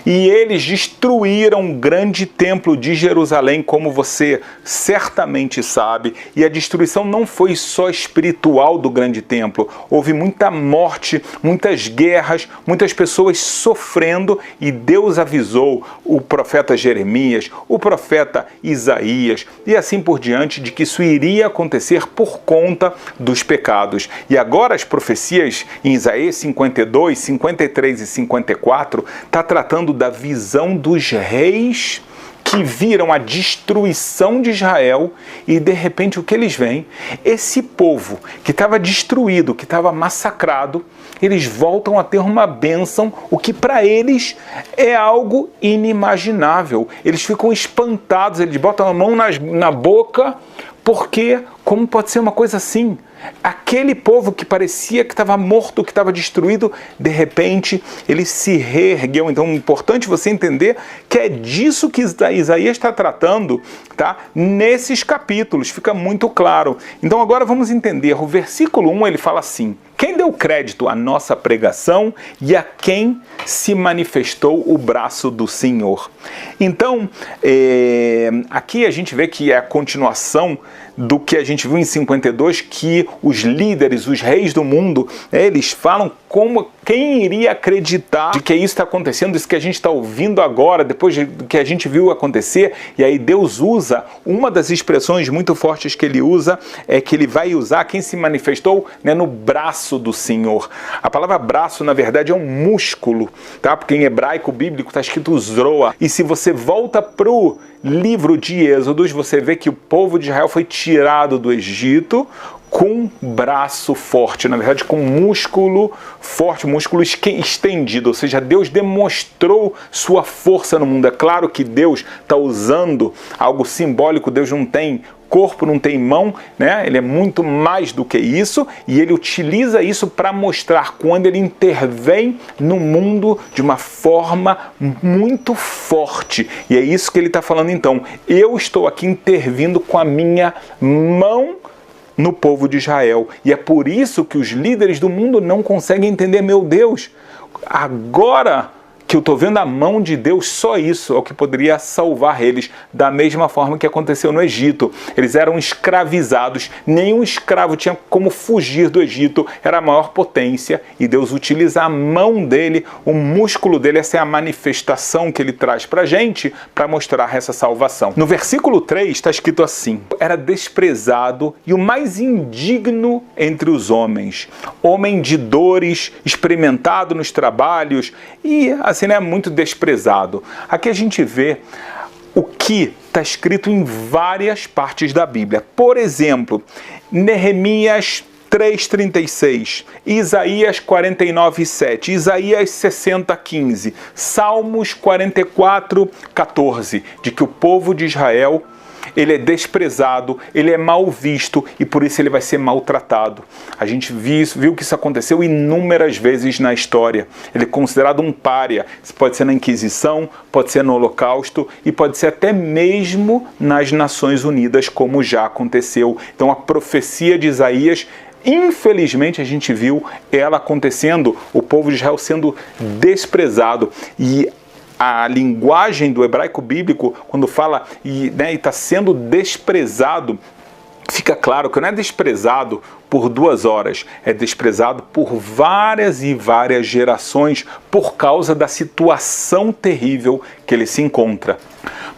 e eles destruíram o grande templo de Jerusalém, como você certamente sabe, e a destruição não foi só espiritual do grande templo, houve muita morte, muitas guerras, muitas pessoas sofrendo, e Deus avisou o profeta Jeremias, o profeta Isaías, e assim por diante, de que isso iria acontecer por conta dos pecados. E agora as profecias em Isaías 52, 53 e 54 está tratando da visão dos reis que viram a destruição de Israel, e de repente o que eles veem? Esse povo que estava destruído, que estava massacrado, eles voltam a ter uma bênção, o que para eles é algo inimaginável. Eles ficam espantados, eles botam a mão na boca, porque como pode ser uma coisa assim? Aquele povo que parecia que estava morto, que estava destruído, de repente ele se reergueu. Então é importante você entender que é disso que Isaías está tratando, tá? Nesses capítulos, fica muito claro. Então agora vamos entender. O versículo 1 ele fala assim: quem deu crédito à nossa pregação e a quem se manifestou o braço do Senhor? Então, aqui a gente vê que é a continuação do que a gente viu em 52, que os líderes, os reis do mundo, eles falam como quem iria acreditar de que isso está acontecendo, isso que a gente está ouvindo agora, depois do que a gente viu acontecer. E aí Deus usa, uma das expressões muito fortes que ele usa, é que ele vai usar quem se manifestou, né, no braço do Senhor. A palavra braço, na verdade, é um músculo, tá? Porque em hebraico bíblico está escrito zroa. E se você volta para o livro de Êxodos, você vê que o povo de Israel foi tirado do Egito com braço forte, na verdade com músculo forte, músculo estendido, ou seja, Deus demonstrou sua força no mundo. É claro que Deus está usando algo simbólico, Deus não tem corpo, não tem mão, né? Ele é muito mais do que isso, e ele utiliza isso para mostrar quando ele intervém no mundo de uma forma muito forte. E é isso que ele está falando então. Eu estou aqui intervindo com a minha mão no povo de Israel. E é por isso que os líderes do mundo não conseguem entender. Meu Deus, agora que eu estou vendo a mão de Deus, só isso é o que poderia salvar eles, da mesma forma que aconteceu no Egito. Eles eram escravizados, nenhum escravo tinha como fugir do Egito, era a maior potência, e Deus utiliza a mão dele, o músculo dele, essa é a manifestação que ele traz para a gente, para mostrar essa salvação. No versículo 3 está escrito assim: era desprezado e o mais indigno entre os homens, homem de dores, experimentado nos trabalhos, e assim, né, muito desprezado. Aqui a gente vê o que está escrito em várias partes da Bíblia. Por exemplo, Neemias 3:36, Isaías 49:7, Isaías 60:15, Salmos 44:14, de que o povo de Israel ele é desprezado, ele é mal visto e por isso ele vai ser maltratado. A gente viu que isso aconteceu inúmeras vezes na história. Ele é considerado um pária. Isso pode ser na Inquisição, pode ser no Holocausto e pode ser até mesmo nas Nações Unidas, como já aconteceu. Então a profecia de Isaías, infelizmente a gente viu ela acontecendo, o povo de Israel sendo desprezado. E a linguagem do hebraico bíblico, quando fala e está sendo desprezado, fica claro que não é desprezado por 2 horas, é desprezado por várias e várias gerações por causa da situação terrível que ele se encontra.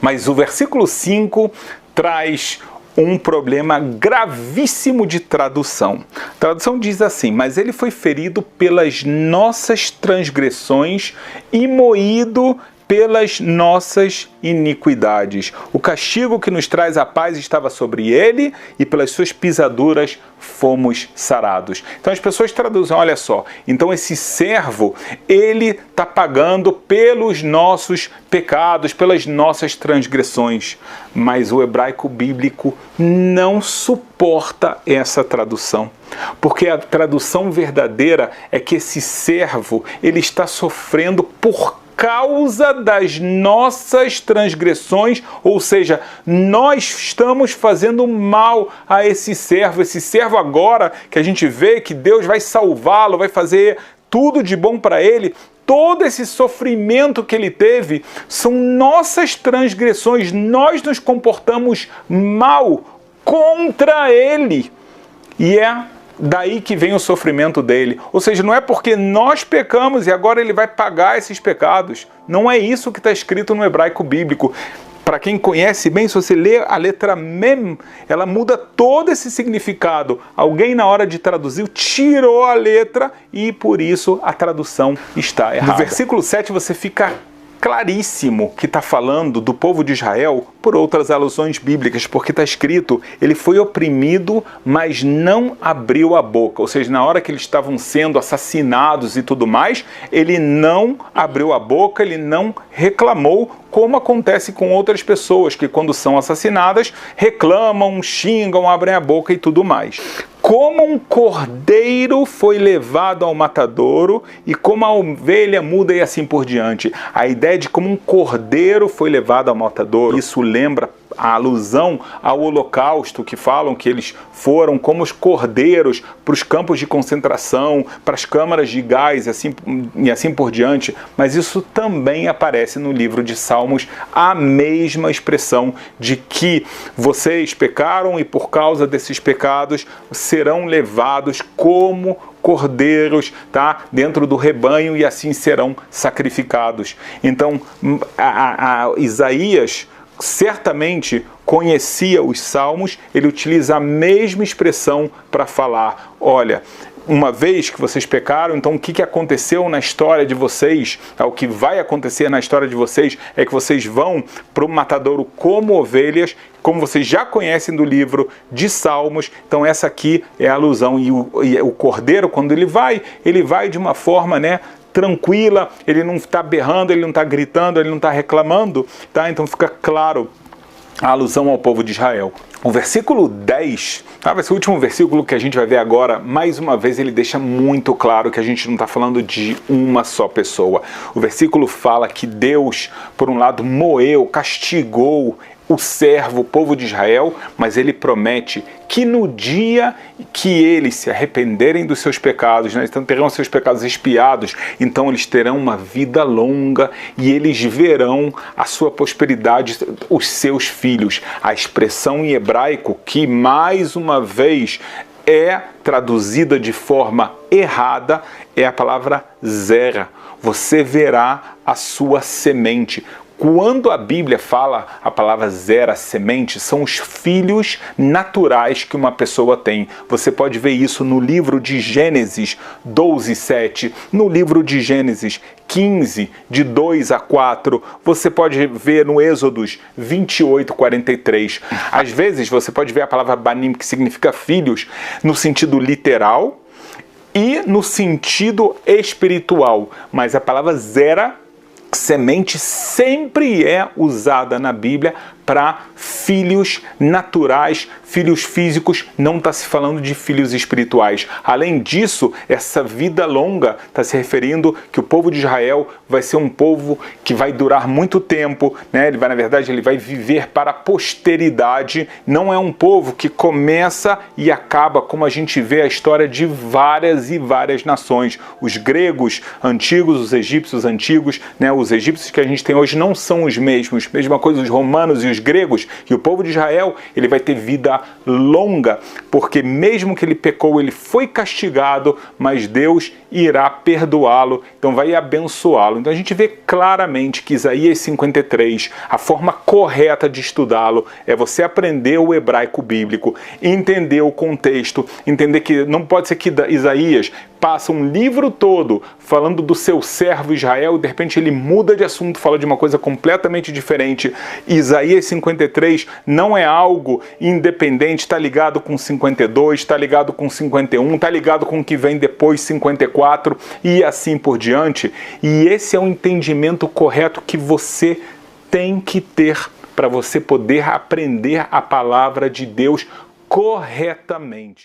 Mas o versículo 5 traz um problema gravíssimo de tradução. A tradução diz assim: mas ele foi ferido pelas nossas transgressões e moído pelas nossas iniquidades. O castigo que nos traz a paz estava sobre ele e pelas suas pisaduras fomos sarados. Então as pessoas traduzem, olha só, então esse servo, ele está pagando pelos nossos pecados, pelas nossas transgressões. Mas o hebraico bíblico não suporta essa tradução. Porque a tradução verdadeira é que esse servo, ele está sofrendo por causa das nossas transgressões, ou seja, nós estamos fazendo mal a esse servo. Esse servo agora que a gente vê que Deus vai salvá-lo, vai fazer tudo de bom para ele, todo esse sofrimento que ele teve são nossas transgressões, nós nos comportamos mal contra ele. E é daí que vem o sofrimento dele. Ou seja, não é porque nós pecamos e agora ele vai pagar esses pecados. Não é isso que está escrito no hebraico bíblico. Para quem conhece bem, se você lê a letra mem, ela muda todo esse significado. Alguém na hora de traduzir tirou a letra e por isso a tradução está errada. No versículo 7 você fica claríssimo que está falando do povo de Israel por outras alusões bíblicas, porque está escrito, ele foi oprimido, mas não abriu a boca. Ou seja, na hora que eles estavam sendo assassinados e tudo mais, ele não abriu a boca, ele não reclamou, como acontece com outras pessoas que quando são assassinadas, reclamam, xingam, abrem a boca e tudo mais. Como um cordeiro foi levado ao matadouro e como a ovelha muda e assim por diante. A ideia de como um cordeiro foi levado ao matadouro, isso lembra a alusão ao Holocausto, que falam que eles foram como os cordeiros para os campos de concentração, para as câmaras de gás e assim por diante. Mas isso também aparece no livro de Salmos, a mesma expressão de que vocês pecaram e por causa desses pecados serão levados como cordeiros, tá, dentro do rebanho e assim serão sacrificados. Então, Isaías certamente conhecia os Salmos, ele utiliza a mesma expressão para falar, olha, uma vez que vocês pecaram, então o que aconteceu na história de vocês, o que vai acontecer na história de vocês é que vocês vão para o matadouro como ovelhas, como vocês já conhecem do livro de Salmos. Então essa aqui é a alusão, e o cordeiro, quando ele vai de uma forma, tranquila, ele não está berrando, ele não está gritando, ele não está reclamando, tá? Então fica claro a alusão ao povo de Israel. O versículo 10, vai ser o último versículo que a gente vai ver agora, mais uma vez ele deixa muito claro que a gente não está falando de uma só pessoa. O versículo fala que Deus, por um lado, moeu, castigou o servo, o povo de Israel, mas ele promete que no dia que eles se arrependerem dos seus pecados, então terão seus pecados expiados, então eles terão uma vida longa e eles verão a sua prosperidade, os seus filhos. A expressão em hebraico, que mais uma vez é traduzida de forma errada, é a palavra zera. Você verá a sua semente. Quando a Bíblia fala a palavra zera, semente, são os filhos naturais que uma pessoa tem. Você pode ver isso no livro de Gênesis 12:7, no livro de Gênesis 15, de 2 a 4, você pode ver no Êxodos 28:43. Às vezes você pode ver a palavra banim, que significa filhos, no sentido literal e no sentido espiritual, mas a palavra zera, semente, sempre é usada na Bíblia para filhos naturais, filhos físicos, não está se falando de filhos espirituais. Além disso, essa vida longa está se referindo que o povo de Israel vai ser um povo que vai durar muito tempo, né? Ele vai viver para a posteridade. Não é um povo que começa e acaba, como a gente vê a história de várias e várias nações. Os gregos antigos, os egípcios antigos, né? Os egípcios que a gente tem hoje não são os mesmos. Mesma coisa os romanos e os gregos. E o povo de Israel, ele vai ter vida longa, porque mesmo que ele pecou, ele foi castigado, mas Deus irá perdoá-lo, então vai abençoá-lo. Então a gente vê claramente que Isaías 53, a forma correta de estudá-lo é você aprender o hebraico bíblico, entender o contexto, entender que não pode ser que Isaías passa um livro todo falando do seu servo Israel e de repente ele muda de assunto, fala de uma coisa completamente diferente. Isaías 53 não é algo independente, está ligado com 52, está ligado com 51, está ligado com o que vem depois, 54 e assim por diante. E esse é o entendimento correto que você tem que ter para você poder aprender a palavra de Deus corretamente.